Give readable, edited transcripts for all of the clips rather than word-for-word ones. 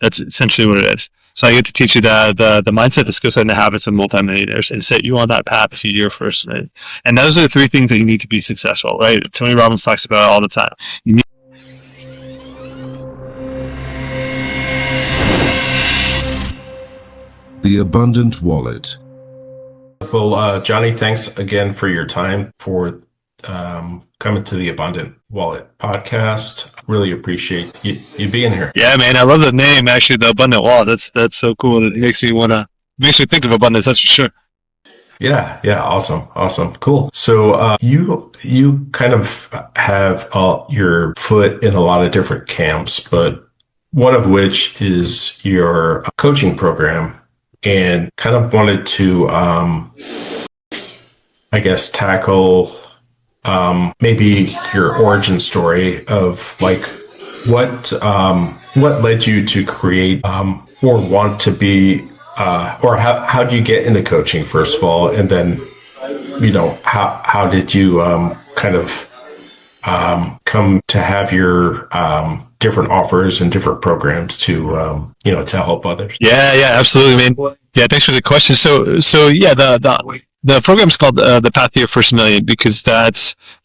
That's essentially what it is. So I get to teach you the mindset, the skill set, and the habits of multimillionaires, and set you on that path to your first million. And those are the three things that you need to be successful, right? Tony Robbins talks about it all the time. You need The Abundant Wallet. Well, Johnny, thanks again for your time for coming to the Abundant Wallet podcast. Really appreciate you being here. Yeah, man, I love the name. Actually, the Abundant Wallet. That's so cool. It makes me think of abundance. That's for sure. Yeah, awesome, cool. So you kind of have your foot in a lot of different camps, but one of which is your coaching program, and kind of wanted to, I guess, tackle maybe your origin story of like what led you to create or want to be or how did you get into coaching, first of all, and then how did you kind of come to have your different offers and different programs to to help others? Yeah, absolutely, man. Yeah, thanks for the question. So yeah, the program's called the Path to Your First Million, because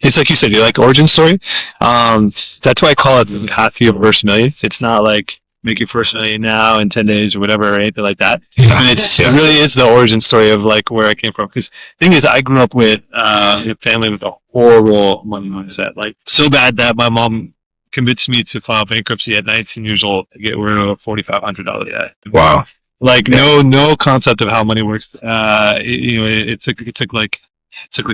it's like you said, you like origin story. That's why I call it the Path to Your First Million. It's not like make your first million now in 10 days or whatever, or anything like that. It really is the origin story of like where I came from. Because the thing is, I grew up with a family with a horrible money mindset, like so bad that my mom convinced me to file bankruptcy at 19 years old to get rid of a $4,500 debt. Wow. Like no concept of how money works. It took like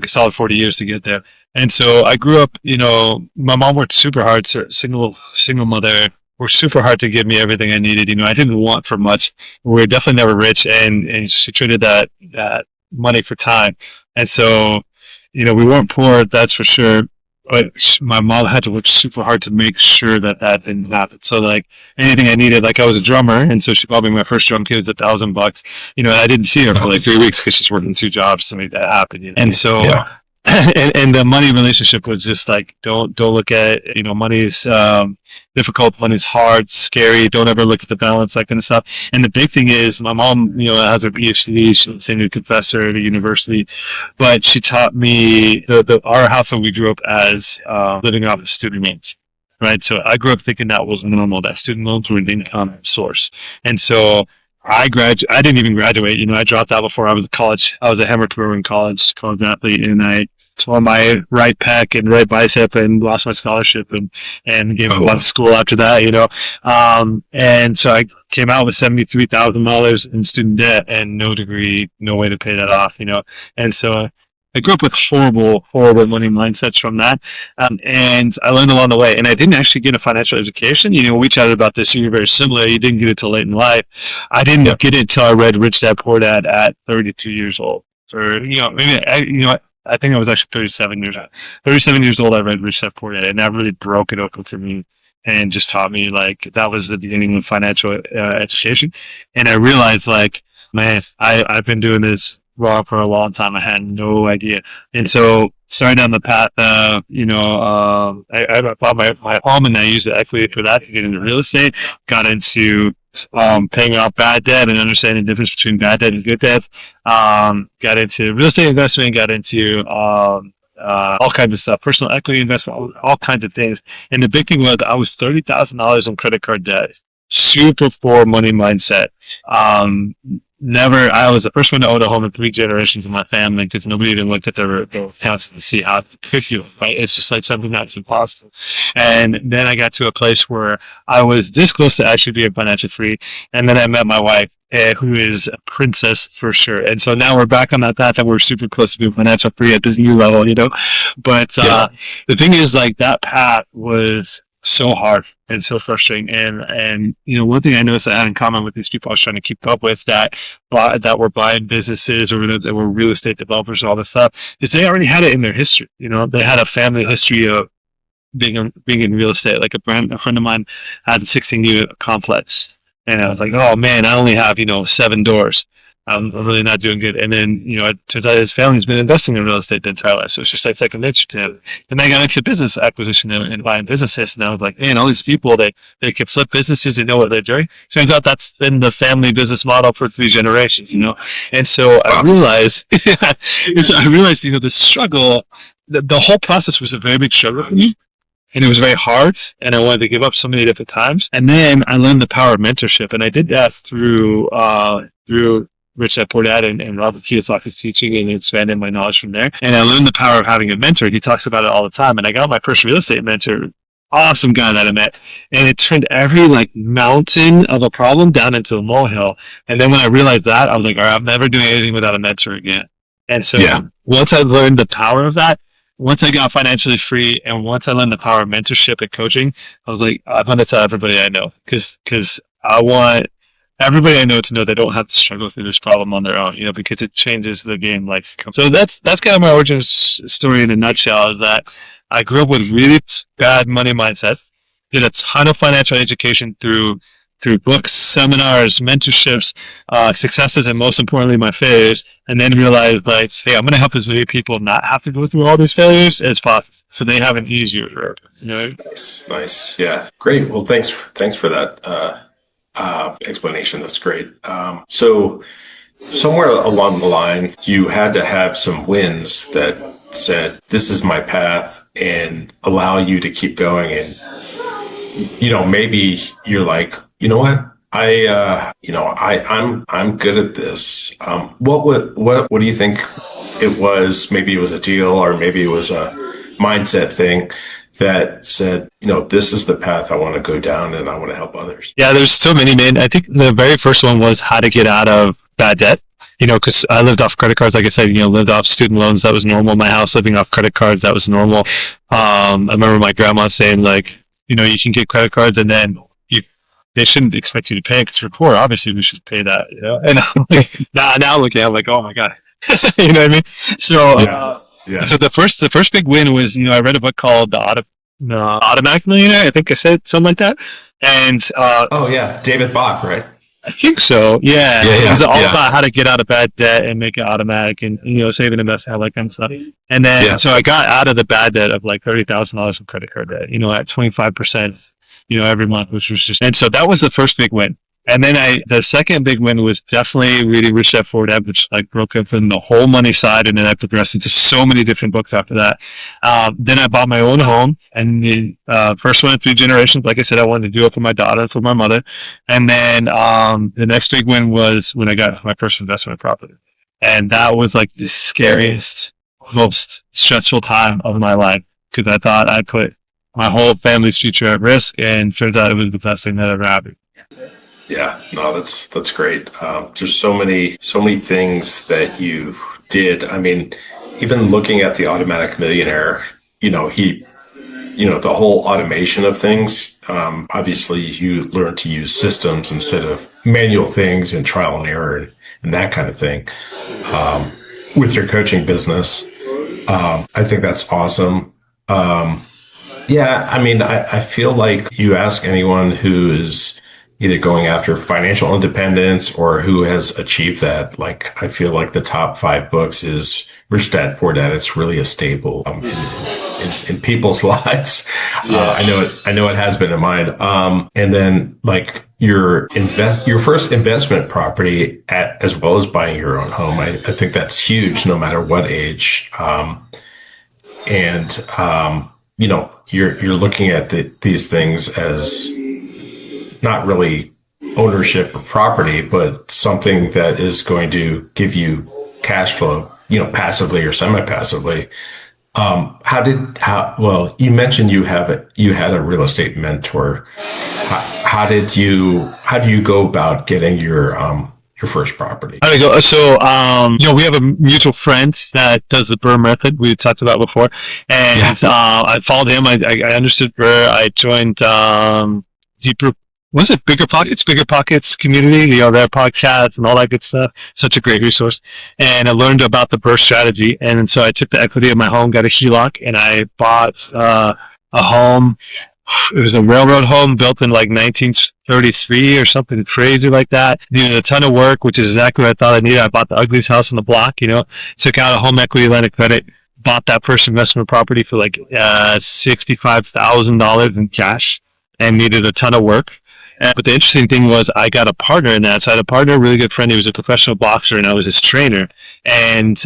a solid 40 years to get there. And so I grew up, my mom worked super hard, single mother, worked super hard to give me everything I needed. I didn't want for much. We were definitely never rich, and she traded that money for time. And so, we weren't poor, that's for sure. But my mom had to work super hard to make sure that didn't happen. So like anything I needed, like I was a drummer, and so she bought me my first drum kit. It was $1,000. And I didn't see her for like 3 weeks because she's working 2 jobs to make that happen. And so, and the money relationship was just like, don't look at it. Money is difficult. Money is hard, scary. Don't ever look at the balance, that kind of stuff. And the big thing is, my mom, has her PhD. She's a senior professor at a university, but she taught me our household. We grew up as living off of student loans. Right. So I grew up thinking that was normal, that student loans were the income source. And so I didn't even graduate. I dropped out before I was in college. I was a hammer thrower in college athlete, and I tore my right pec and right bicep and lost my scholarship and gave up on school after that, and so I came out with $73,000 in student debt and no degree, no way to pay that off, and so I grew up with horrible money mindsets from that, and I learned along the way. And I didn't actually get a financial education. We chatted about this. You're very similar. You didn't get it till late in life. I didn't get it until I read Rich Dad Poor Dad at 32 years old, or maybe I think I was actually 37 years old. 37 years old, I read Rich Dad Poor Dad, and that really broke it open for me and just taught me like that was the beginning of financial education. And I realized like, man, I've been doing this wrong for a long time. I had no idea. And so started down the path, I bought my home, and I used the equity for that to get into real estate, got into paying off bad debt and understanding the difference between bad debt and good debt, got into real estate investment, got into all kinds of stuff, personal equity investment, all kinds of things. And the big thing was I was $30,000 in credit card debt, super poor money mindset. I was the first one to own a home in 3 generations of my family, because nobody even looked at their accounts to see how it could you, right? It's just like something that's impossible. And then I got to a place where I was this close to actually being financially free. And then I met my wife, who is a princess for sure. And so now we're back on that path, and we're super close to being financial free at this new level, But the thing is, like, that path was so hard and so frustrating. And one thing I noticed I had in common with these people I was trying to keep up with that were buying businesses, or that were real estate developers and all this stuff, is they already had it in their history. They had a family history of being in real estate. Like a friend of mine had a 16-unit complex, and I was like, oh man, I only have 7 doors. I'm really not doing good. And then, it turns out his family's been investing in real estate the entire life. So it's just like second nature to him. Then I got into business acquisition and buying businesses. And I was like, man, all these people, they can flip businesses. They know what they're doing. Turns out that's been the family business model for 3 generations, And so I realized, the struggle, the whole process was a very big struggle for me. And it was very hard, and I wanted to give up so many different times. And then I learned the power of mentorship, and I did that through Rich Dad Poor Dad and Robert Kiyosaki's teaching, and expanded my knowledge from there. And I learned the power of having a mentor. He talks about it all the time. And I got my first real estate mentor, awesome guy that I met, and it turned every mountain of a problem down into a molehill. And then when I realized that, I was like, all right, I'm never doing anything without a mentor again. And so once I learned the power of that, once I got financially free, and once I learned the power of mentorship and coaching, I was like, I'm going to tell everybody I know, because I want everybody I know to know they don't have to struggle through this problem on their own, because it changes the game. So that's kind of my origin story in a nutshell, is that I grew up with really bad money mindset, did a ton of financial education through books, seminars, mentorships, successes, and most importantly, my failures, and then realized, hey, I'm going to help as many people not have to go through all these failures as possible, so they have an easier road. Nice. Yeah, great. Well, thanks for that explanation. That's great. So somewhere along the line, you had to have some wins that said, "This is my path," and allow you to keep going. And maybe you're like, you know what? I'm good at this. What do you think it was? Maybe it was a deal, or maybe it was a mindset thing that said, this is the path I want to go down, and I want to help others. Yeah, there's so many, man. I think the very first one was how to get out of bad debt. Because I lived off credit cards, like I said, lived off student loans. That was normal. My house, living off credit cards, that was normal. I remember my grandma saying, you can get credit cards, and then they shouldn't expect you to pay because you're poor. Obviously, we should pay that. And I'm like, now looking, I'm like, oh my god, you know what I mean? So, So the first big win was, I read a book called The Automatic Millionaire. I think I said something like that. And David Bach, right? I think so. Yeah. It was all about how to get out of bad debt and make it automatic, and save and invest, all that kind of stuff. And then so I got out of the bad debt of $30,000 of credit card debt. At 25%. Every month, which was just, and so that was the first big win. And then the second big win was definitely reading Rich Dad Poor Dad, which broke open the whole money side, and then I progressed into so many different books after that. Then I bought my own home, and the first one in 3 generations. Like I said, I wanted to do it for my daughter, for my mother. And then the next big win was when I got my first investment property, and that was the scariest, most stressful time of my life, because I thought I'd put my whole family's future at risk, and turns out it was the best thing that ever happened. Yeah, no, that's great. There's so many things that you did. I mean, even looking at the Automatic Millionaire, the whole automation of things. Obviously, you learn to use systems instead of manual things and trial and error and that kind of thing. With your coaching business, I think that's awesome. I feel like you ask anyone who is either going after financial independence or who has achieved that, I feel like the top 5 books is Rich Dad Poor Dad. It's really a staple in people's lives. I know it has been in mine. And then your first investment property as well as buying your own home. I think that's huge no matter what age. You're looking at these things as not really ownership of property, but something that is going to give you cash flow, passively or semi-passively. You mentioned you had a real estate mentor. How do you go about getting your first property? How do you go? So, we have a mutual friend that does the Burr method we talked about before, and I followed him. I understood Burr. I joined Deeper. Was it Bigger Pockets community? Their podcasts and all that good stuff. Such a great resource. And I learned about the Burr strategy, and so I took the equity of my home, got a HELOC, and I bought a home It was a railroad home built in like 1933 or something crazy like that. Needed a ton of work, which is exactly what I thought I needed. I bought the ugliest house on the block, took out a home equity line of credit, bought that first investment property for like $65,000 in cash, and needed a ton of work. But the interesting thing was I got a partner in that. So I had a partner, a really good friend. He was a professional boxer, and I was his trainer, and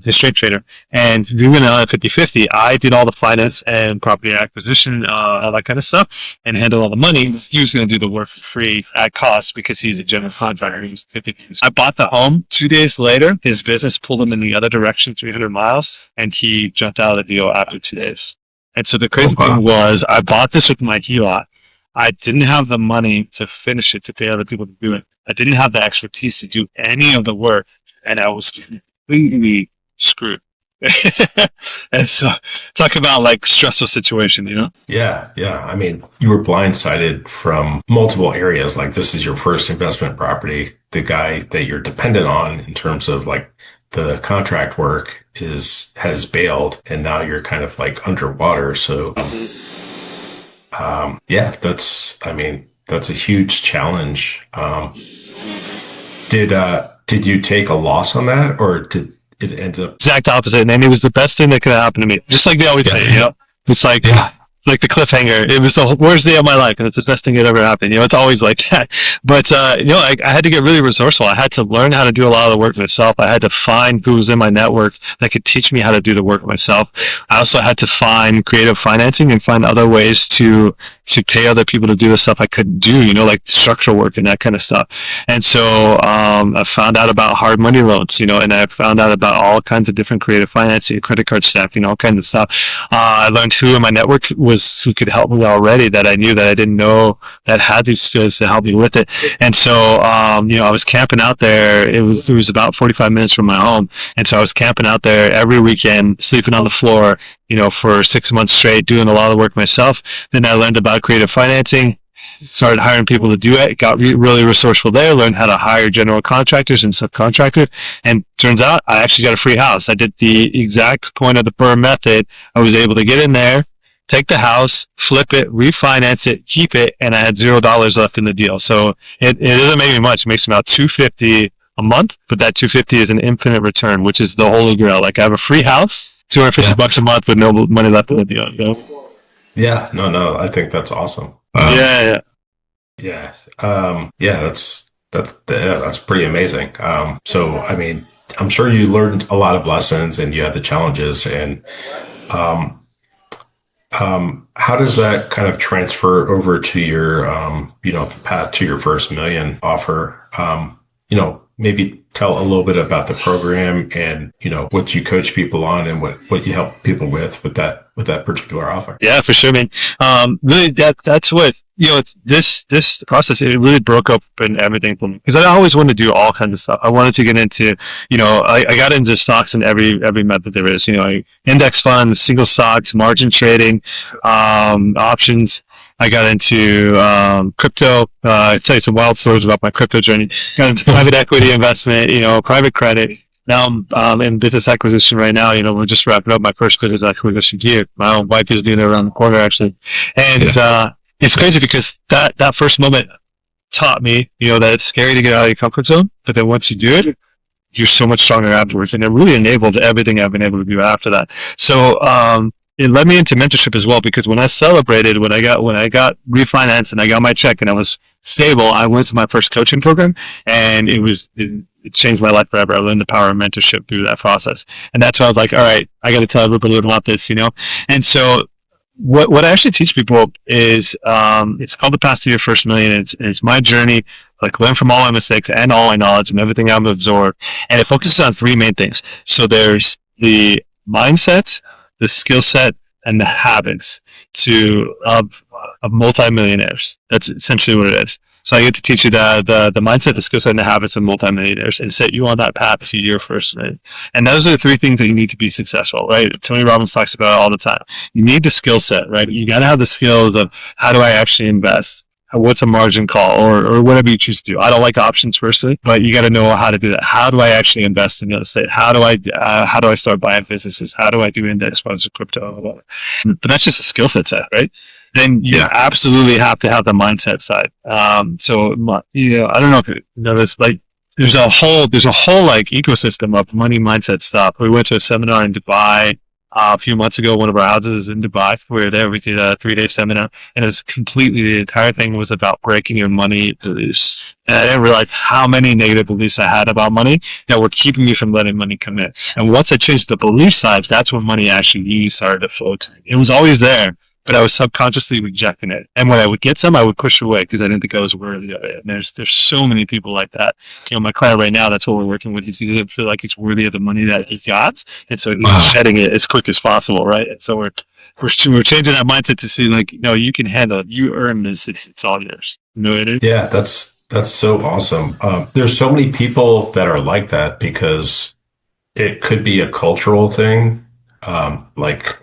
his strength trainer. And we went on a 50-50. I did all the finance and property acquisition, all that kind of stuff, and handled all the money. He was going to do the work for free at cost because he's a general contractor. He was 50. I bought the home. 2 days later, his business pulled him in the other direction, 300 miles, and he jumped out of the deal after 2 days. And so the crazy thing was I bought this with my HELOC. I didn't have the money to finish it, to pay other people to do it. I didn't have the expertise to do any of the work, and I was completely screwed. And so, talk about like stressful situation, Yeah, yeah. I mean, you were blindsided from multiple areas. Like this is your first investment property. The guy that you're dependent on in terms of like the contract work has bailed, and now you're kind of like underwater. So. Yeah, that's a huge challenge. Did you take a loss on that, or did it end up? Exact opposite, and it was the best thing that could happen to me. Just like they always say, it's like, like the cliffhanger. It was the worst day of my life, and it's the best thing that ever happened. It's always like that. But I had to get really resourceful. I had to learn how to do a lot of the work myself. I had to find who was in my network that could teach me how to do the work myself. I also had to find creative financing and find other ways to pay other people to do the stuff I couldn't do, like structural work and that kind of stuff. And so I found out about hard money loans, and I found out about all kinds of different creative financing, credit card stuff, all kinds of stuff. I learned who in my network who could help me already that I knew that I didn't know that had these skills to help me with it. And so, I was camping out there. It was about 45 minutes from my home. And so I was camping out there every weekend, sleeping on the floor, for 6 months straight, doing a lot of work myself. Then I learned about creative financing, started hiring people to do it, got really resourceful there, learned how to hire general contractors and subcontractors, and turns out I actually got a free house. I did the exact point of the BRRRR method. I was able to get in there, take the house, flip it, refinance it, keep it, and I had $0 left in the deal. So it doesn't make me much. It makes about $250 a month, but that $250 is an infinite return, which is the holy grail. Like I have a free house, $250 a month with no money left in the deal. Yeah, no, I think that's awesome. Yeah. That's pretty amazing. So, I mean, I'm sure you learned a lot of lessons and you had the challenges, and how does that kind of transfer over to your, the path to your first million offer? Maybe tell a little bit about the program and, what you coach people on and what you help people with that particular offer. Yeah, for sure, man. Really, that's what, this process, it really broke up and everything for me, because I always wanted to do all kinds of stuff. I wanted to get into, I got into stocks in every method there is, index funds, single stocks, margin trading, options. I got into crypto. I'll tell you some wild stories about my crypto journey. Got into private equity investment, private credit. Now I'm in business acquisition right now. We're just wrapping up my first business acquisition here. My own wife is doing it around the corner, actually. And it's crazy because that first moment taught me, that it's scary to get out of your comfort zone. But then once you do it, you're so much stronger afterwards. And it really enabled everything I've been able to do after that. So, it led me into mentorship as well, because when I celebrated, when I got refinanced and I got my check and I was stable, I went to my first coaching program, and it changed my life forever. I learned the power of mentorship through that process. And that's why I was like, all right, I got to tell everybody about this, And so what I actually teach people is, it's called the path to your first million. It's my journey, like learn from all my mistakes and all my knowledge and everything I've absorbed. And it focuses on three main things. So there's the mindset, the skill set, and the habits of multimillionaires. That's essentially what it is. So I get to teach you the mindset, the skill set, and the habits of multimillionaires, and set you on that path to your first million. And those are the three things that you need to be successful, right? Tony Robbins talks about it all the time. You need the skill set, right? You got to have the skills of how do I actually invest? What's a margin call, or whatever you choose to do. I don't like options personally, but you got to know how to do that. How do I actually invest in real estate? How do I start buying businesses? How do I do index funds or crypto? But that's just a skill set, right? then you absolutely have to have the mindset side. I don't know if you know this, like, there's a whole like ecosystem of money mindset stuff. We went to a seminar in Dubai a few months ago. One of our houses is in Dubai. We were there. We did a 3-day seminar, and it's completely, the entire thing was about breaking your money beliefs. And I didn't realize how many negative beliefs I had about money that were keeping me from letting money come in. And once I changed the belief side, that's when money actually started to flow to me. It was always there, but I was subconsciously rejecting it. And when I would get some, I would push it away because I didn't think I was worthy of it. And there's so many people like that. My client right now, that's what we're working with. He doesn't feel like he's worthy of the money that he's got, and so he's shedding it as quick as possible, right? And so we're changing that mindset to see, like, no, you can handle it. You earn this. It's all yours. You know what I mean? Yeah, that's so awesome. There's so many people that are like that because it could be a cultural thing.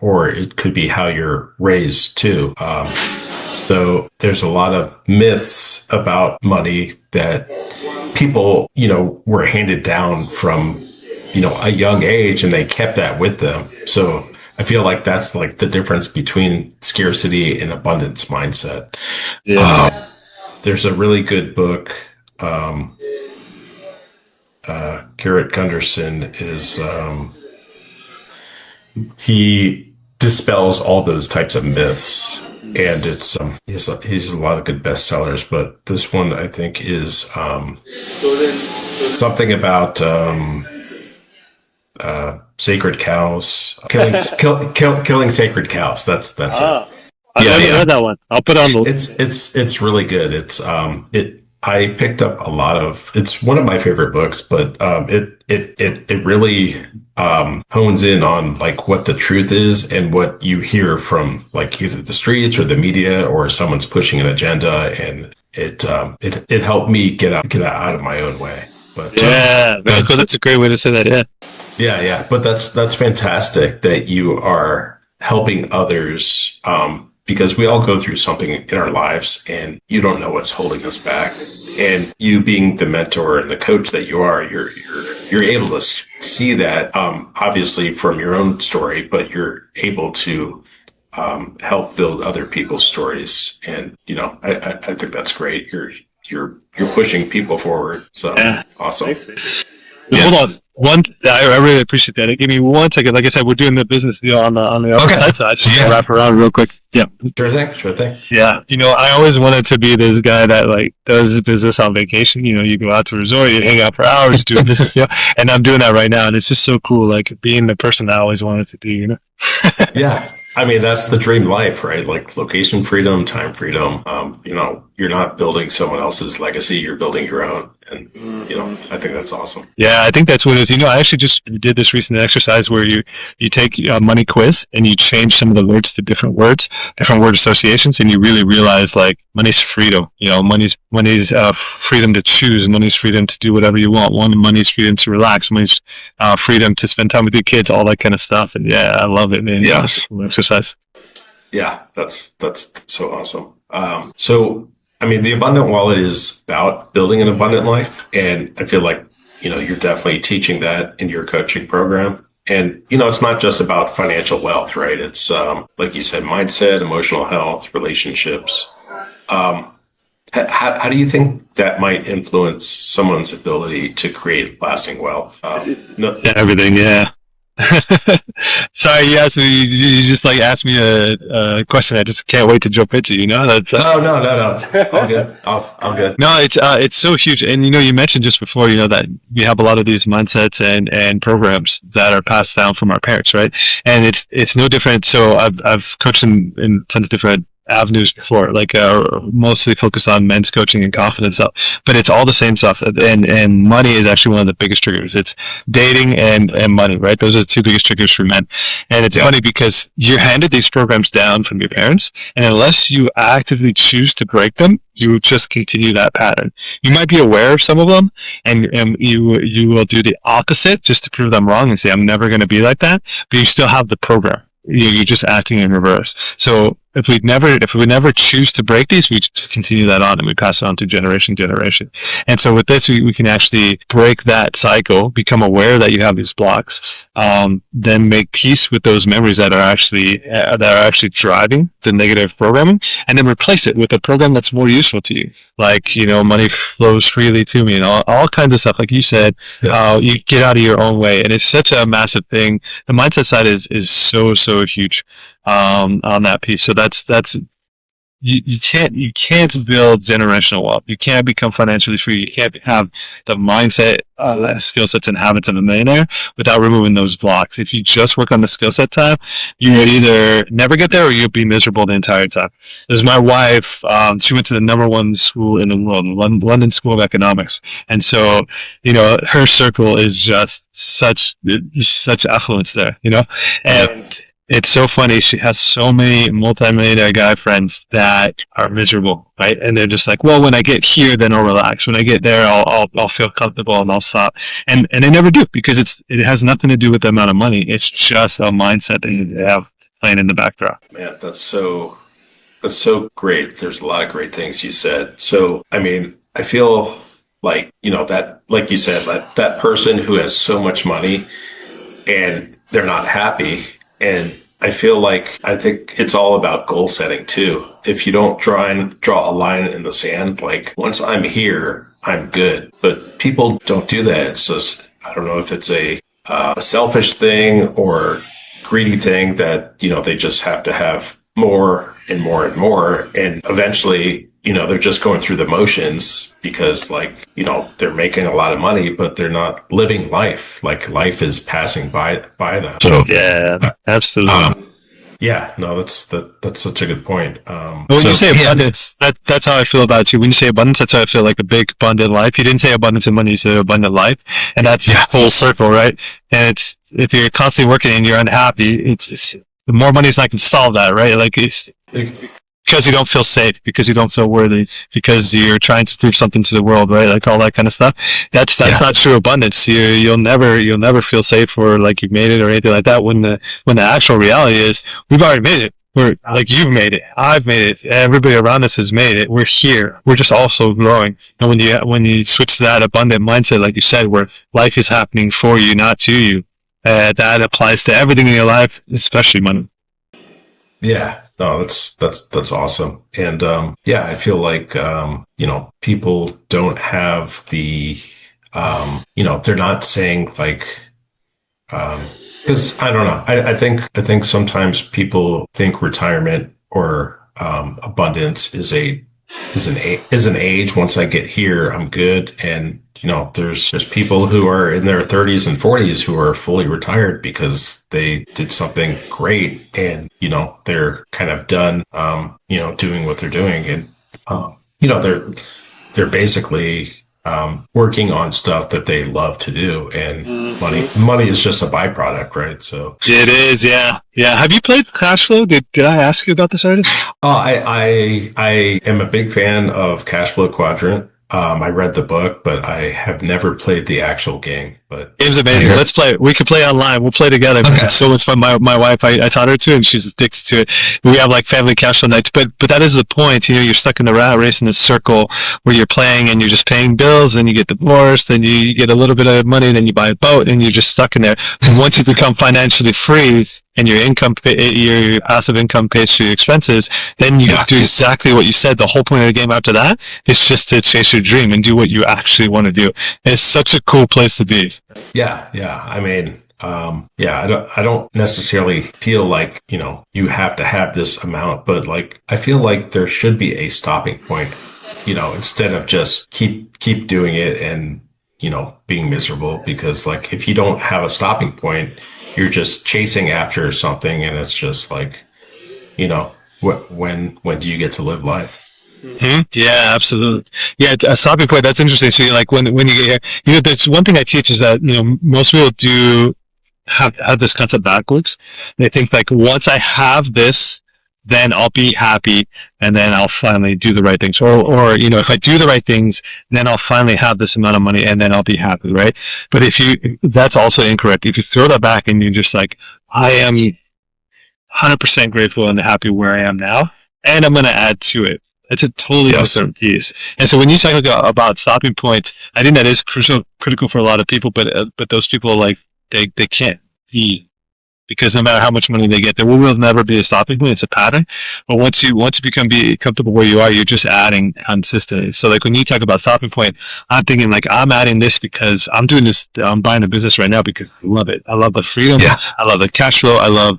Or it could be how you're raised too. So there's a lot of myths about money that people, were handed down from, a young age, and they kept that with them. So I feel like that's like the difference between scarcity and abundance mindset. Yeah. There's a really good book. Garrett Gunderson is, he dispels all those types of myths, and it's he has a lot of good bestsellers, but this one I think is something about sacred cows, killing sacred cows. That's it. I've never read that one. I'll put it on the. It's really good. I picked up a lot of. It's one of my favorite books, but it really hones in on like what the truth is and what you hear from like either the streets or the media or someone's pushing an agenda, and it helped me get out of my own way. But very cool. That's a great way to say that. Yeah. But that's fantastic that you are helping others. Because we all go through something in our lives, and you don't know what's holding us back. And you being the mentor and the coach that you are, you're able to see that, obviously from your own story, but you're able to help build other people's stories. And I think that's great. You're pushing people forward. So awesome. Thanks. Hold on. I really appreciate that. Give me 1 second. Like I said, we're doing the business deal on the other side, so I just want to wrap around real quick. Yeah. Sure thing. Yeah. I always wanted to be this guy that like does business on vacation. You go out to a resort, you hang out for hours, do a business deal, and I'm doing that right now, and it's just so cool. Like being the person I always wanted to be. Yeah. I mean, that's the dream life, right? Like location freedom, time freedom. You're not building someone else's legacy. You're building your own. And, I think that's awesome. Yeah, I think that's what it is. I actually just did this recent exercise where you take a money quiz and you change some of the words to different word associations, and you really realize like money's freedom. Money's freedom to choose. Money's freedom to do whatever you want. Money's freedom to relax. Money's freedom to spend time with your kids. All that kind of stuff. And yeah, I love it, man. Yes. Exercise. Yeah, that's so awesome. I mean, the abundant wallet is about building an abundant life, and I feel like you're definitely teaching that in your coaching program. And it's not just about financial wealth, right? It's like you said, mindset, emotional health, relationships. How do you think that might influence someone's ability to create lasting wealth? Everything, yeah. Sorry, so you just like asked me a question. I just can't wait to jump into. No. All good. All good. No, it's so huge. And you mentioned just before, that we have a lot of these mindsets and programs that are passed down from our parents, right? And it's no different. So I've coached in tons of different avenues before, like mostly focused on men's coaching and confidence stuff, but it's all the same stuff. And money is actually one of the biggest triggers. It's dating and money, right? Those are the two biggest triggers for men. And it's funny because you're handed these programs down from your parents, and unless you actively choose to break them, you just continue that pattern. You might be aware of some of them, and you will do the opposite just to prove them wrong and say, I'm never going to be like that, but you still have the program. You're just acting in reverse. So if we never choose to break these, we just continue that on and we pass it on to generation to generation. And so with this, we can actually break that cycle, become aware that you have these blocks, then make peace with those memories that are actually driving the negative programming, and then replace it with a program that's more useful to you. Like, money flows freely to me and all kinds of stuff. Like you said, you get out of your own way. And it's such a massive thing. The mindset side is so, so huge, on that piece. So that's you can't build generational wealth. You can't become financially free. You can't have the mindset, skill sets and habits of a millionaire without removing those blocks. If you just work on the skill set time, you would either never get there or you'll be miserable the entire time. As my wife, she went to the number one school in the world, London School of Economics, and so her circle is just such affluence there, and it's so funny. She has so many multimillionaire guy friends that are miserable, right? And they're just like, well, when I get here, then I'll relax. When I get there, I'll feel comfortable and I'll stop. And they never do, because it has nothing to do with the amount of money. It's just a mindset that you have playing in the backdrop. Man, that's so great. There's a lot of great things you said. So, I mean, I feel like, that, like you said, that person who has so much money and they're not happy. And I think it's all about goal setting too. If you don't draw a line in the sand, like, once I'm here, I'm good. But people don't do that. It's just, I don't know if it's a selfish thing or greedy thing that, they just have to have more and more and more. And eventually, they're just going through the motions because, they're making a lot of money, but they're not living life. Like, life is passing by them. So Yeah, absolutely. Yeah, no, that's such a good point. When you say abundance, that's how I feel about it too. When you say abundance, that's how I feel, like a big abundant life. You didn't say abundance in money, you said abundant life, and that's full circle, right? And if you're constantly working and you're unhappy, it's the more money is not going to solve that, right? Like, it's because you don't feel safe, because you don't feel worthy, because you're trying to prove something to the world, right? Like, all that kind of stuff. That's not true abundance. You'll never feel safe or like you've made it or anything like that. When the actual reality is, we've already made it. We're like, you've made it, I've made it, everybody around us has made it. We're here. We're just also growing. And when you switch to that abundant mindset, like you said, where life is happening for you, not to you, that applies to everything in your life, especially money. Yeah, no, that's awesome. And I feel like people don't have the they're not saying, like, because I don't know. I think sometimes people think retirement or abundance is an age. Once I get here, I'm good. And there's people who are in their 30s and 40s who are fully retired because they did something great, and they're kind of done doing what they're doing, and they're basically working on stuff that they love to do, and money is just a byproduct, right? So it is. Yeah. Have you played cash flow? Did I ask you about this already? I am a big fan of Cash Flow Quadrant. I read the book, but I have never played the actual game. But game's amazing. Let's play it. We can play online. We'll play together. Okay. It's so much fun. My wife, I taught her to, and she's addicted to it. We have like family cash flow nights. But that is the point. You're stuck in the rat race in this circle where you're playing and you're just paying bills. Then you get divorced. Then you get a little bit of money. Then you buy a boat, and you're just stuck in there. And once you become financially free, and your passive income pays for your expenses, then you do exactly what you said. The whole point of the game after that is just to chase your dream and do what you actually want to do. It's such a cool place to be. Yeah. I mean, I don't necessarily feel like, you have to have this amount, but like, I feel like there should be a stopping point, instead of just keep doing it and, being miserable, because like, if you don't have a stopping point, you're just chasing after something, and it's just like, when do you get to live life? Mm-hmm. Yeah, absolutely. Yeah, a stopping point. That's interesting. So you're like, when you get here, there's one thing I teach is that most people do have this concept backwards. They think like, once I have this, then I'll be happy, and then I'll finally do the right things. Or if I do the right things, then I'll finally have this amount of money, and then I'll be happy, right? But that's also incorrect. If you throw that back and you're just like, I 100% grateful and happy where I am now, and I'm going to add to it. It's a totally different piece. And so when you talk about stopping points, I think that is critical for a lot of people, but those people, like, they can't see, because no matter how much money they get, there will never be a stopping point. It's a pattern. But once you be comfortable where you are, you're just adding consistently. So like when you talk about stopping point, I'm thinking like, I'm adding this because I'm doing this. I'm buying a business right now because I love it. I love the freedom. Yeah. I love the cash flow. I love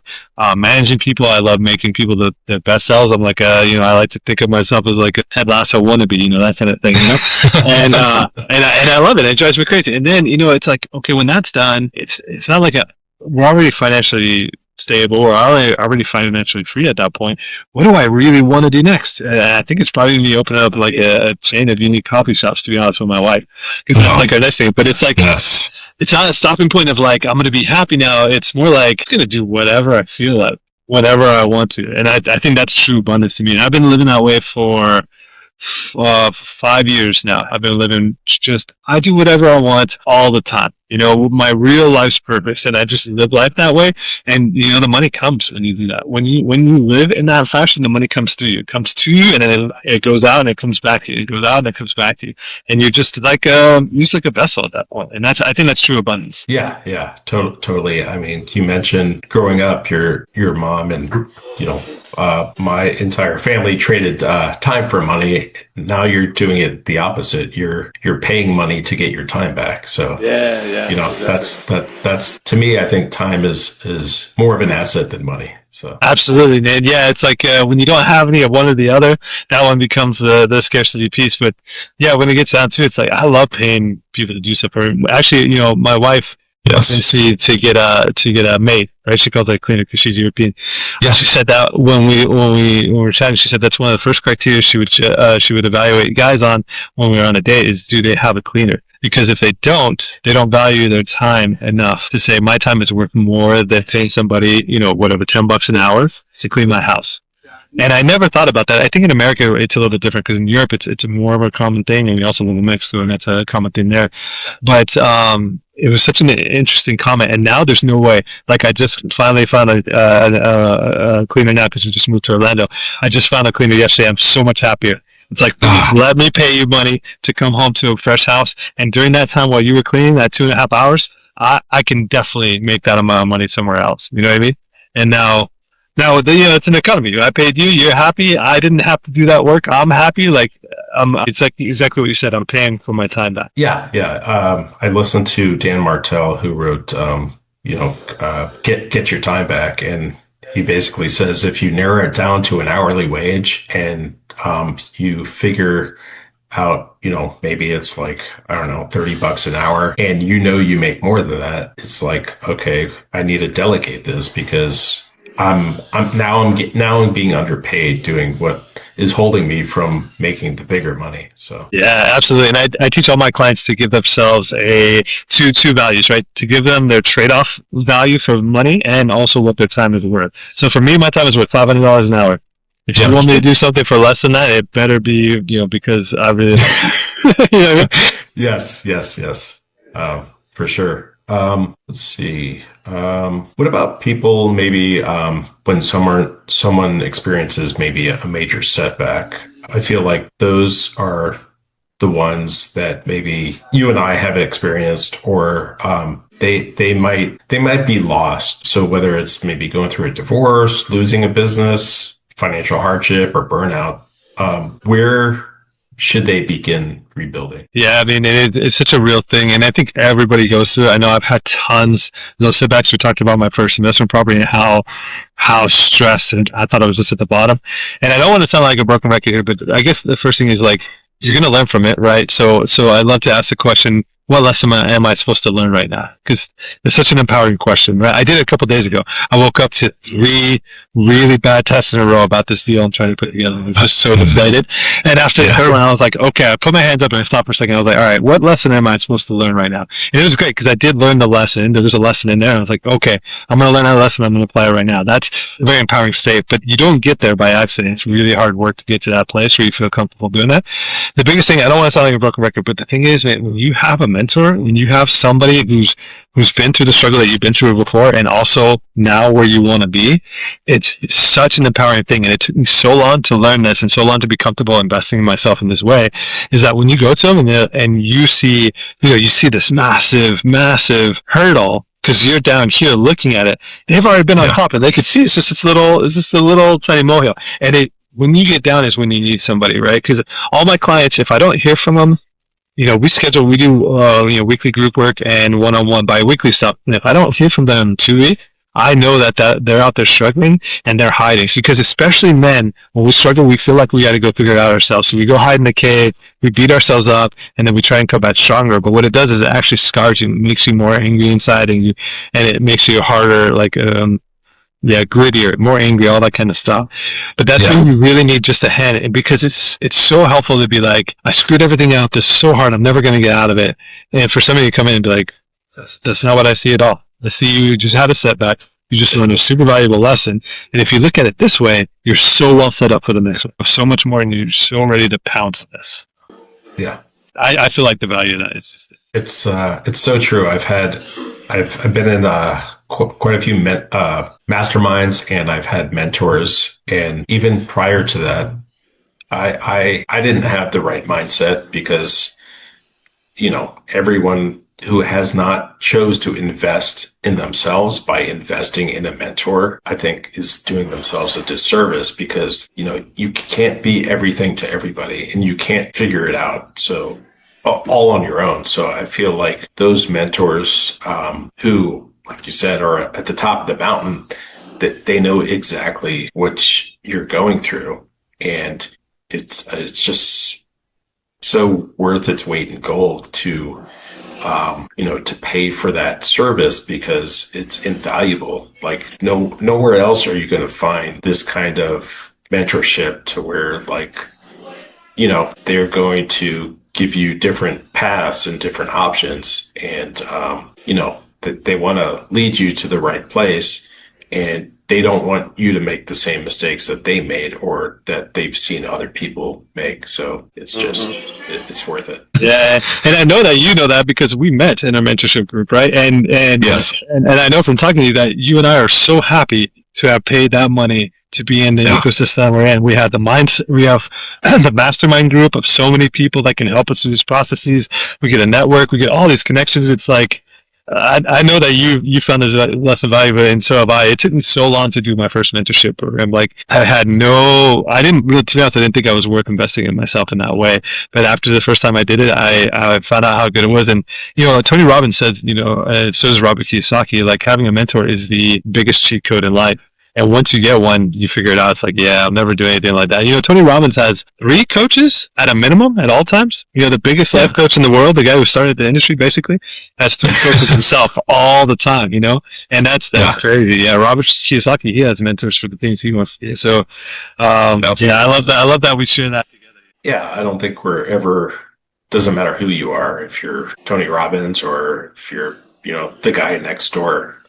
managing people. I love making people the best selves. I'm like, I like to think of myself as like a Ted Lasso wannabe, that kind of thing, and I love it. It drives me crazy. And then, it's like, okay, when that's done, it's not like we're already financially stable, or already financially free at that point. What do I really want to do next? I think it's probably me opening up like a chain of unique coffee shops, to be honest with my wife, because that's like our next thing. But it's like, it's not a stopping point of like, I'm going to be happy now. It's more like, I'm going to do whatever I feel like, whatever I want to. And I think that's true abundance to me. And I've been living that way for 5 years now. I've been living I do whatever I want all the time. My real life's purpose, and I just live life that way. And the money comes when you do that. When you live in that fashion, the money comes to you. It comes to you, and then it goes out and it comes back to you. It goes out and it comes back to you, and you're just like a vessel at that point. And I think that's true abundance. Yeah, totally. I mean, you mentioned growing up, your mom and my entire family traded time for money. Now you're doing it the opposite. You're paying money to get your time back. So yeah. Exactly. That's to me, I think time is more of an asset than money. So absolutely, man. Yeah, it's like when you don't have any of one or the other, that one becomes the scarcity piece. But yeah, when it gets down to it, it's like, I love paying people to do stuff for me. Actually, my wife convinced me to get a maid. Right, she calls it a cleaner because she's European. Yeah, she said that when we were chatting, she said that's one of the first criteria she would evaluate guys on when we were on a date is, do they have a cleaner? Because if they don't value their time enough to say, my time is worth more than paying somebody, whatever, $10 an hour to clean my house. And I never thought about that. I think in America it's a little bit different, because in Europe it's more of a common thing, and we also live in Mexico, and that's a common thing there. But it was such an interesting comment, and now there's no way. Like, I just finally found a cleaner now, because we just moved to Orlando. I just found a cleaner yesterday. I'm so much happier. It's like, please let me pay you money to come home to a fresh house, and during that time while you were cleaning, that 2.5 hours, I can definitely make that amount of money somewhere else. You know what I mean? And now it's an economy. I paid you. You're happy. I didn't have to do that work. I'm happy. Like, it's like exactly what you said. I'm paying for my time back. Yeah. I listened to Dan Martell, who wrote, Get Your Time Back. And he basically says, if you narrow it down to an hourly wage and you figure out, maybe it's like, I don't know, $30 an hour, and you make more than that, it's like, okay, I need to delegate this, because I'm being underpaid doing what is holding me from making the bigger money. So yeah, absolutely. And I teach all my clients to give themselves two values, right? To give them their trade-off value for money, and also what their time is worth. So for me, my time is worth $500 an hour. If you want me to do something for less than that, it better be, because I really, you know what I mean? Yes. For sure. Let's see. What about people maybe when someone experiences maybe a major setback? I feel like those are the ones that maybe you and I have experienced, or they might be lost. So whether it's maybe going through a divorce, losing a business, financial hardship, or burnout, where should they begin rebuilding? Yeah, I mean, it's such a real thing, and I think everybody goes through it. I know I've had tons of those setbacks. We talked about my first investment property and how stressed, and I thought I was just at the bottom. And I don't want to sound like a broken record here, but I guess the first thing is, like, you're going to learn from it, right? So I'd love to ask the question, what lesson am I supposed to learn right now? Because it's such an empowering question, right? I did it a couple of days ago. I woke up to 3 really bad tests in a row about this deal I'm trying to put together. I was so excited. And after the third one, I was like, okay, I put my hands up and I stopped for a second. I was like, all right, what lesson am I supposed to learn right now? And it was great, because I did learn the lesson. There was a lesson in there. And I was like, okay, I'm going to learn that lesson. I'm going to apply it right now. That's a very empowering state. But you don't get there by accident. It's really hard work to get to that place where you feel comfortable doing that. The biggest thing, I don't want to sound like a broken record, but the thing is, man, when you have a mentor, when you have somebody who's been through the struggle that you've been through before, and also now where you want to be, it's such an empowering thing. And it took me so long to learn this and so long to be comfortable investing in myself in this way. Is that when you go to them and you see, you see this massive hurdle, because you're down here looking at it, they've already been on top, and they could see it's just a little tiny molehill. And when you get down is when you need somebody, right? Because all my clients, if I don't hear from them, we do weekly group work and one-on-one bi-weekly stuff. And if I don't hear from them in 2 weeks, I know that they're out there struggling and they're hiding. Because especially men, when we struggle, we feel like we got to go figure it out ourselves. So we go hide in the cave, we beat ourselves up, and then we try and come back stronger. But what it does is it actually scars you, it makes you more angry inside, and it makes you harder, grittier, more angry, all that kind of stuff. But that's when you really need just a hand, and because it's so helpful to be like, I screwed everything up. This is so hard. I'm never going to get out of it. And for somebody to come in and be like, that's not what I see at all. I see you just had a setback. You just learned a super valuable lesson. And if you look at it this way, you're so well set up for the next one. So much more, and you're so ready to pounce this. Yeah. I feel like the value of that is just... It's so true. I've been in quite a few masterminds, and I've had mentors. And even prior to that, I didn't have the right mindset because, everyone who has not chose to invest in themselves by investing in a mentor, I think is doing themselves a disservice, because, you can't be everything to everybody and you can't figure it out. So all on your own. So I feel like those mentors, who, like you said, are at the top of the mountain, that they know exactly what you're going through. And it's just so worth its weight in gold to pay for that service, because it's invaluable. Like nowhere else are you going to find this kind of mentorship to where, they're going to give you different paths and different options, and that they want to lead you to the right place, and they don't want you to make the same mistakes that they made or that they've seen other people make. So it's just, it's worth it. Yeah. And I know that you know that because we met in our mentorship group, right? And yes. And I know from talking to you that you and I are so happy to have paid that money to be in the ecosystem we're in. We have the the mastermind group of so many people that can help us through these processes. We get a network, we get all these connections. It's like, I know that you found this lesson valuable, and so have I. It took me so long to do my first mentorship program. Like, I didn't really, to be honest, I didn't think I was worth investing in myself in that way. But after the first time I did it, I found out how good it was. And, Tony Robbins says, so does Robert Kiyosaki, like, having a mentor is the biggest cheat code in life. And once you get one, you figure it out. It's like, I'll never do anything like that. Tony Robbins has 3 coaches at a minimum at all times. The biggest life coach in the world, the guy who started the industry basically, has 3 coaches himself all the time, and that's crazy. Yeah. Robert Kiyosaki, he has mentors for the things he wants to do. So, I love that. I love that we share that together. Yeah. I don't think we're ever, doesn't matter who you are, if you're Tony Robbins or if you're, the guy next door,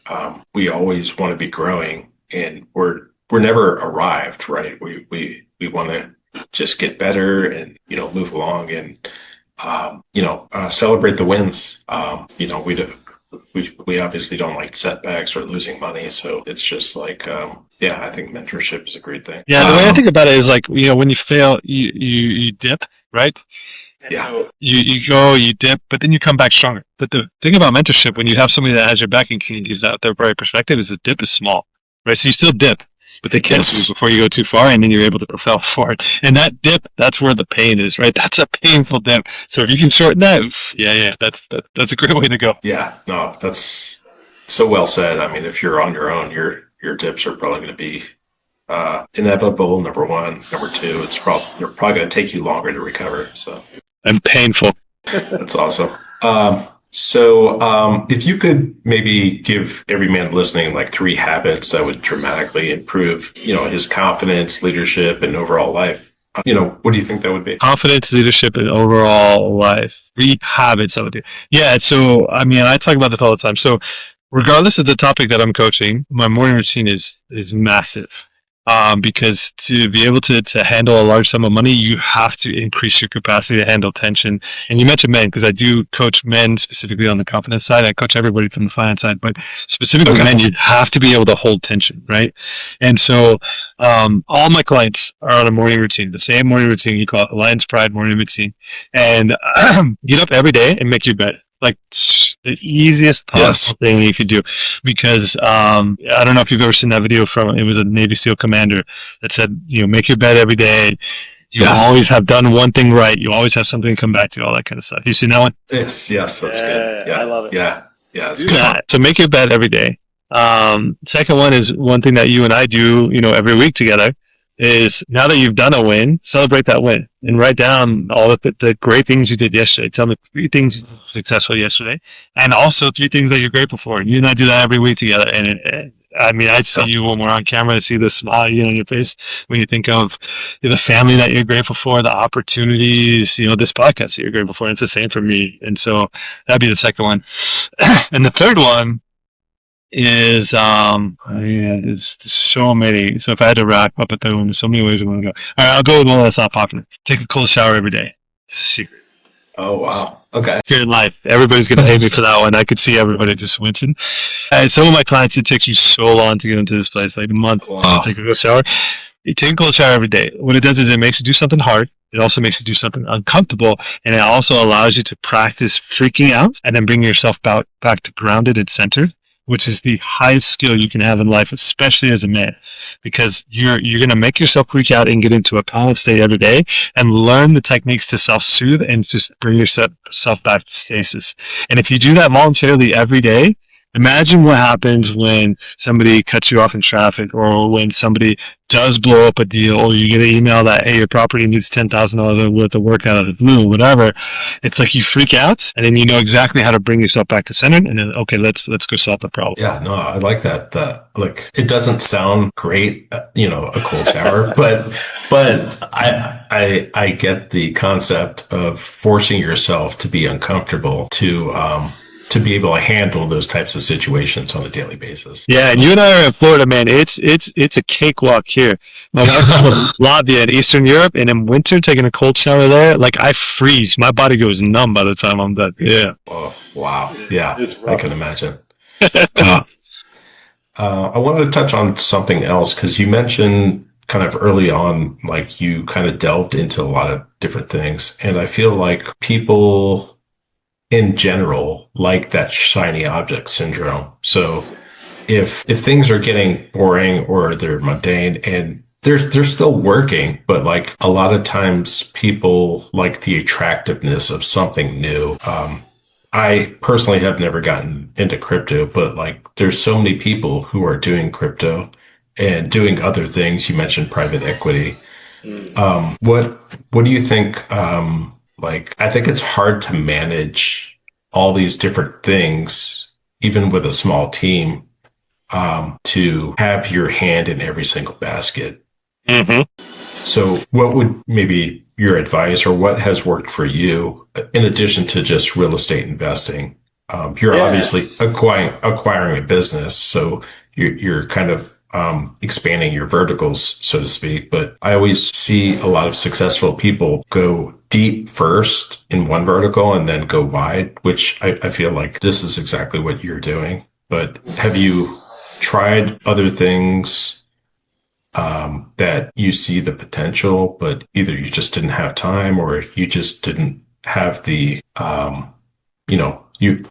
we always want to be growing. And we're never arrived, right? We want to just get better and, move along and, celebrate the wins. We obviously don't like setbacks or losing money. So it's just like, I think mentorship is a great thing. Yeah. The way I think about it is like, when you fail, you dip, right? Yeah. So you go, you dip, but then you come back stronger. But the thing about mentorship, when you have somebody that has your back and can give out their right perspective, is the dip is small. Right, so you still dip, but they catch you before you go too far, and then you're able to propel forward. And that dip, that's where the pain is, right? That's a painful dip. So if you can shorten that, that's a great way to go. Yeah, no, that's so well said. I mean, if you're on your own, your dips are probably going to be inevitable. Number one, number two, they're probably going to take you longer to recover. So and painful. That's awesome. So if you could maybe give every man listening like 3 habits that would dramatically improve, his confidence, leadership, and overall life, what do you think that would be? Confidence, leadership, and overall life. 3 habits I would do. Yeah. So, I talk about this all the time. So regardless of the topic that I'm coaching, my morning routine is massive. because to be able to handle a large sum of money, you have to increase your capacity to handle tension. And you mentioned men, because I do coach men specifically on the confidence side. I coach everybody from the finance side, but specifically men, you have to be able to hold tension, right? And so all my clients are on a morning routine, the same morning routine. You call it the Lion's Pride morning routine. And get up every day and make your bed. Like the easiest possible thing you could do, because I don't know if you've ever seen that video from, it was a Navy SEAL commander that said, make your bed every day. You always have done one thing right. You always have something to come back to, all that kind of stuff. You seen that one? Yes, that's good. Yeah, I love it. Yeah, that's Do good. that. So make your bed every day. Second one is one thing that you and I do, every week together, is now that you've done a win, celebrate that win and write down all of the great things you did yesterday. Tell me 3 things you were successful yesterday, and also 3 things that you're grateful for. You and I do that every week together, and I see you when we're on camera. I see the smile on your face when you think of the family that you're grateful for, the opportunities, this podcast that you're grateful for. And it's the same for me. And so that'd be the second one. And the third one is there's so many. So if I had to wrap up a third one, there's so many ways I want to go. All right, I'll go with one that's not popular. Take a cold shower every day. It's a secret. Oh, wow. Okay. Here in life, everybody's gonna hate me for that one. I could see everybody just wincing. And some of my clients, it takes me so long to get into this place, like a month. Wow. Take a cold shower. You take a cold shower every day. What it does is it makes you do something hard. It also makes you do something uncomfortable, and it also allows you to practice freaking out and then bring yourself back to grounded and centered, which is the highest skill you can have in life, especially as a man, because you're going to make yourself freak out and get into a calm state every day and learn the techniques to self-soothe and just bring yourself back to stasis. And if you do that voluntarily every day, imagine what happens when somebody cuts you off in traffic, or when somebody does blow up a deal, or you get an email that, hey, your property needs $10,000 worth of work out of the blue, whatever. It's like you freak out, and then you know exactly how to bring yourself back to center, and then, okay, let's go solve the problem. Yeah, no, I like that. It doesn't sound great, a cold shower, but I get the concept of forcing yourself to be uncomfortable to be able to handle those types of situations on a daily basis. Yeah, and you and I are in Florida, man. It's a cakewalk here. My wife's from Latvia in Eastern Europe, and in winter, taking a cold shower there, like I freeze. My body goes numb by the time I'm done. Yeah. Oh, wow. Yeah, I can imagine. I wanted to touch on something else, because you mentioned kind of early on, like you kind of delved into a lot of different things. And I feel like people in general like that shiny object syndrome. So if things are getting boring or they're mundane and they're still working, but like a lot of times people like the attractiveness of something new. I personally have never gotten into crypto, but like there's so many people who are doing crypto and doing other things. You mentioned private equity. What do you think? I think it's hard to manage all these different things, even with a small team, to have your hand in every single basket. Mm-hmm. So what would maybe your advice, or what has worked for you in addition to just real estate investing? You're obviously acquiring a business, so you're kind of expanding your verticals, so to speak. But I always see a lot of successful people go deep first in one vertical and then go wide, which I feel like this is exactly what you're doing. But have you tried other things that you see the potential, but either you just didn't have time, or you just didn't have the, you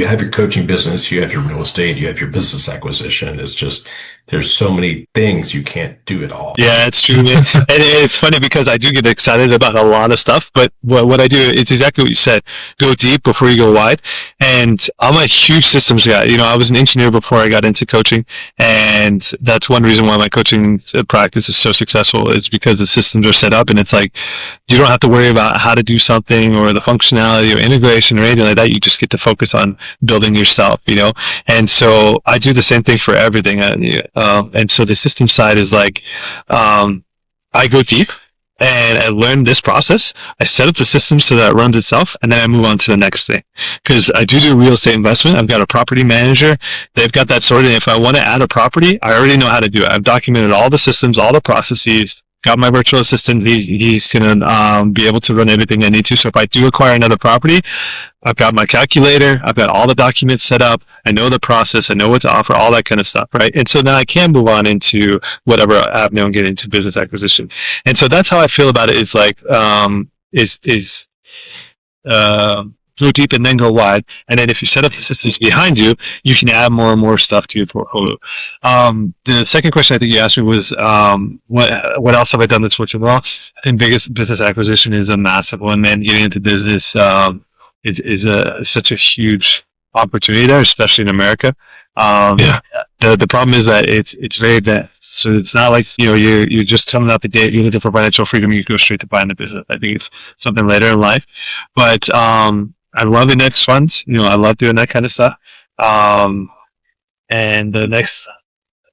have your coaching business, you have your real estate, you have your business acquisition. It's just, there's so many things, you can't do it all. Yeah, it's true. And it's funny because I do get excited about a lot of stuff, but what I do, it's exactly what you said. Go deep before you go wide. And I'm a huge systems guy. I was an engineer before I got into coaching, and that's one reason why my coaching practice is so successful, is because the systems are set up, and it's like, you don't have to worry about how to do something or the functionality or integration or anything like that. You just get to focus on building yourself, And so I do the same thing for everything. And so the system side is like, I go deep, and I learned this process. I set up the system so that it runs itself, and then I move on to the next thing. Because I do real estate investment. I've got a property manager. They've got that sorted. And if I want to add a property, I already know how to do it. I've documented all the systems, all the processes. Got my virtual assistant. He's going to be able to run everything I need to. So if I do acquire another property, I've got my calculator. I've got all the documents set up. I know the process. I know what to offer, all that kind of stuff, right? And so now I can move on into whatever avenue and get into business acquisition. And so that's how I feel about it. Is like go deep and then go wide. And then if you set up the systems behind you, you can add more and more stuff to your portfolio. The second question I think you asked me was, what else have I done that's working well? I think biggest business acquisition is a massive one, man. Getting into business is such a huge opportunity there, especially in America. Yeah. The problem is that it's very advanced. So it's not like, you're just coming out the gate, you're looking for financial freedom, you go straight to buying the business. I think it's something later in life. But I love index funds. I love doing that kind of stuff. And the next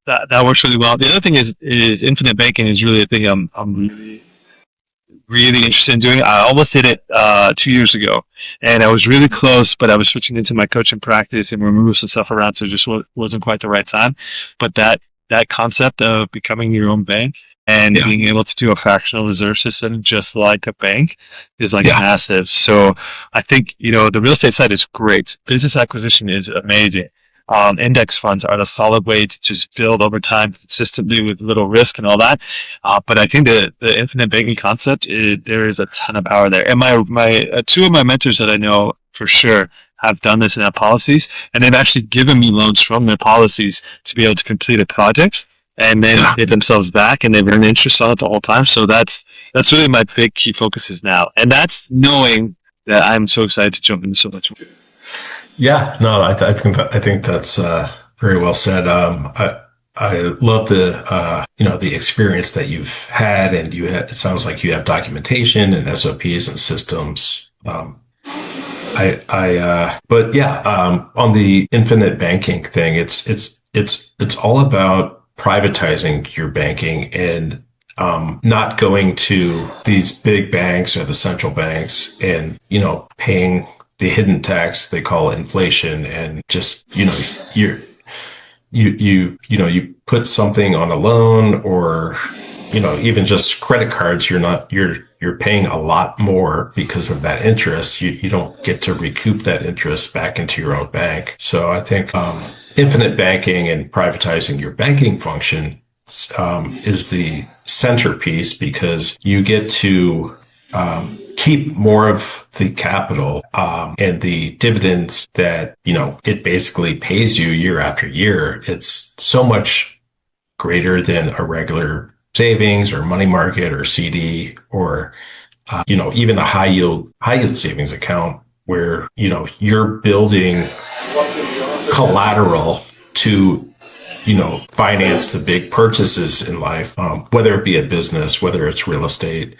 that works really well. The other thing is infinite banking is really a thing I'm really interested in doing. I almost did it 2 years ago, and I was really close, but I was switching into my coaching practice and removing some stuff around, so it just wasn't quite the right time. But that concept of becoming your own bank and being able to do a fractional reserve system just like a bank is like massive. So I think, the real estate side is great. Business acquisition is amazing. Index funds are the solid way to just build over time consistently with little risk and all that. But I think the infinite banking concept, there is a ton of power there. And my two of my mentors that I know for sure have done this and have policies, and they've actually given me loans from their policies to be able to complete a project and then pay themselves back, and they've earned interest on it the whole time. So that's really my big key focuses now. And that's knowing that I'm so excited to jump into so much more. Yeah, no, I think that's very well said. I love the experience that you've had, and it sounds like you have documentation and SOPs and systems. But yeah, on the infinite banking thing, it's all about privatizing your banking and not going to these big banks or the central banks and paying the hidden tax they call inflation, and just you put something on a loan, or even just credit cards, you're paying a lot more because of that interest. You don't get to recoup that interest back into your own bank. So I think infinite banking and privatizing your banking function is the centerpiece, because you get to keep more of the capital and the dividends that it basically pays you year after year. It's so much greater than a regular savings or money market or CD, or even a high yield savings account, where you're building collateral to finance the big purchases in life, whether it be a business, whether it's real estate,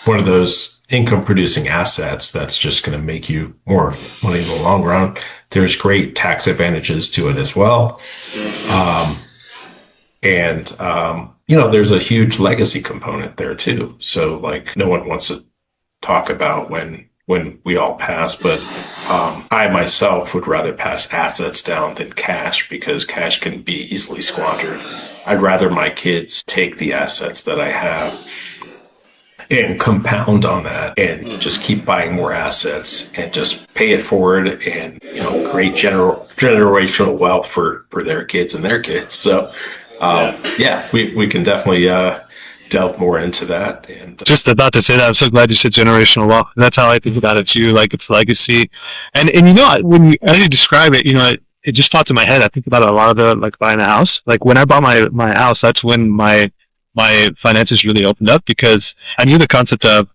one of those income producing assets that's just going to make you more money in the long run. There's great tax advantages to it as well. And there's a huge legacy component there too. So like, no one wants to talk about when we all pass, but I myself would rather pass assets down than cash, because cash can be easily squandered. I'd rather my kids take the assets that I have and compound on that, and just keep buying more assets and just pay it forward, and create generational wealth for their kids and their kids. So we can definitely delve more into that. And just about to say that, I'm so glad you said generational wealth. That's how I think about it too. Like, it's legacy, and when as you describe it, it just popped in my head. I think about a lot of the, like, buying a house. Like, when I bought my house, that's when my finances really opened up, because I knew the concept of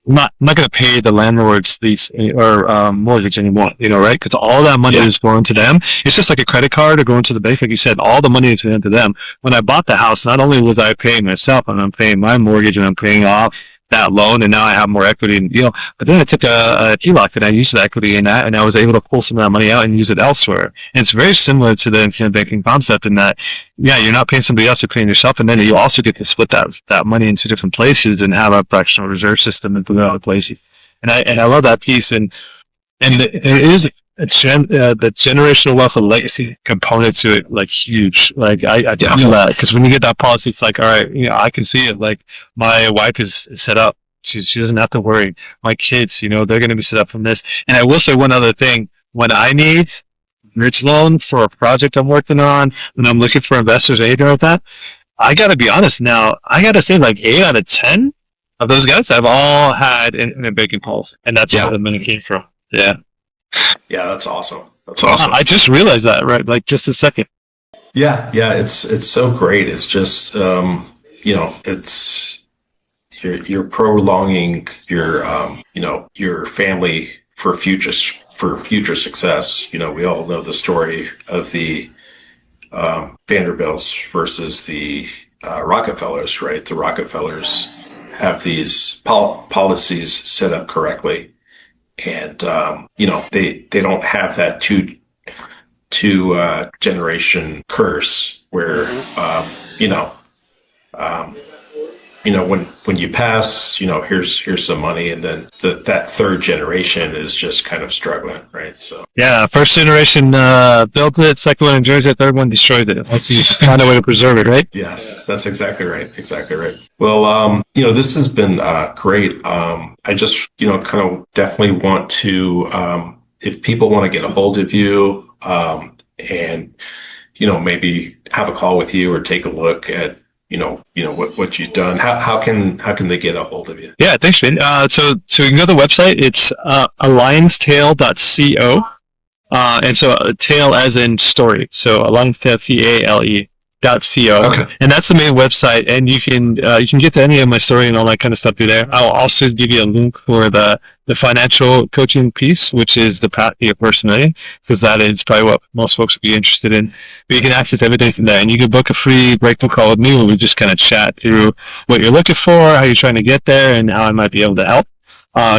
I'm not going to pay the landlord's lease or mortgage anymore, right? Because all that money is going to them. It's just like a credit card or going to the bank, like you said. All the money is going to them. When I bought the house, not only was I paying myself, and I'm paying my mortgage, and I'm paying off that loan, and now I have more equity. And but then I took a HELOC and I used the equity in that, and I was able to pull some of that money out and use it elsewhere. And it's very similar to the infinite banking concept in that, yeah, you're not paying somebody else, you're paying yourself, and then you also get to split that money into different places and have a fractional reserve system and put it other places. And I love that piece, and it is the generational wealth and legacy component to it, like, huge. Like, I feel that, because when you get that policy, it's like, all right, I can see it. Like, my wife is set up. She doesn't have to worry. My kids, they're going to be set up from this. And I will say one other thing. When I need bridge loan for a project I'm working on, when I'm looking for investors or anything like that, I got to be honest now. I got to say, like, 8 out of 10 of those guys have all had in a banking policy. And that's where the money came from. Yeah. Yeah, that's awesome. That's awesome. I just realized that, right? Like, just a second. Yeah, it's so great. It's just it's you're prolonging your family for future success. We all know the story of the Vanderbilts versus the Rockefellers, right? The Rockefellers have these policies set up correctly. And they don't have that two generation curse where when you pass, here's some money, and then that third generation is just kind of struggling, right? So yeah, first generation built it, second one enjoys it, third one destroyed it. Like, you just find a way to preserve it, right? Yes, that's exactly right. Exactly right. Well, this has been great. I just kind of definitely want to, if people want to get a hold of you, and maybe have a call with you or take a look at what you've done. How can they get a hold of you? Yeah, thanks, man. So you can go to the website. It's alliancetail.co. And so tail as in story. So alliancetail, .co. Okay. And that's the main website. And you can get to any of my story and all that kind of stuff through there. I'll also give you a link for the financial coaching piece, which is the path to your first million, because that is probably what most folks would be interested in. But you can access everything from there, and you can book a free breakthrough call with me where we just kind of chat through what you're looking for, how you're trying to get there, and how I might be able to help.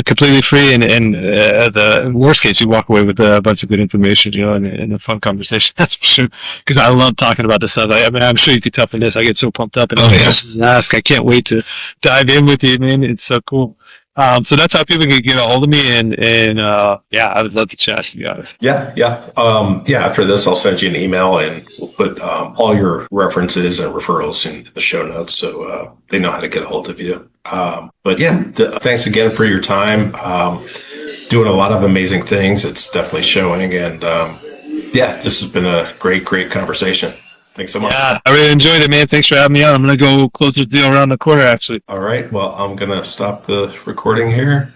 Completely free, and the worst case, you walk away with a bunch of good information, and a fun conversation. That's for sure. Because I love talking about this stuff. I mean, I'm sure you can tell from this. I get so pumped up, and ask. I can't wait to dive in with you, man. It's so cool. So that's how people can get a hold of me, and yeah, I would love to chat, to be honest. Yeah. After this, I'll send you an email, and we'll put all your references and referrals in the show notes, so they know how to get a hold of you. But yeah, thanks again for your time. Doing a lot of amazing things. It's definitely showing, and this has been a great conversation. Thanks so much. Yeah, I really enjoyed it, man. Thanks for having me on. I'm going to go close the deal around the corner, actually. All right. Well, I'm going to stop the recording here.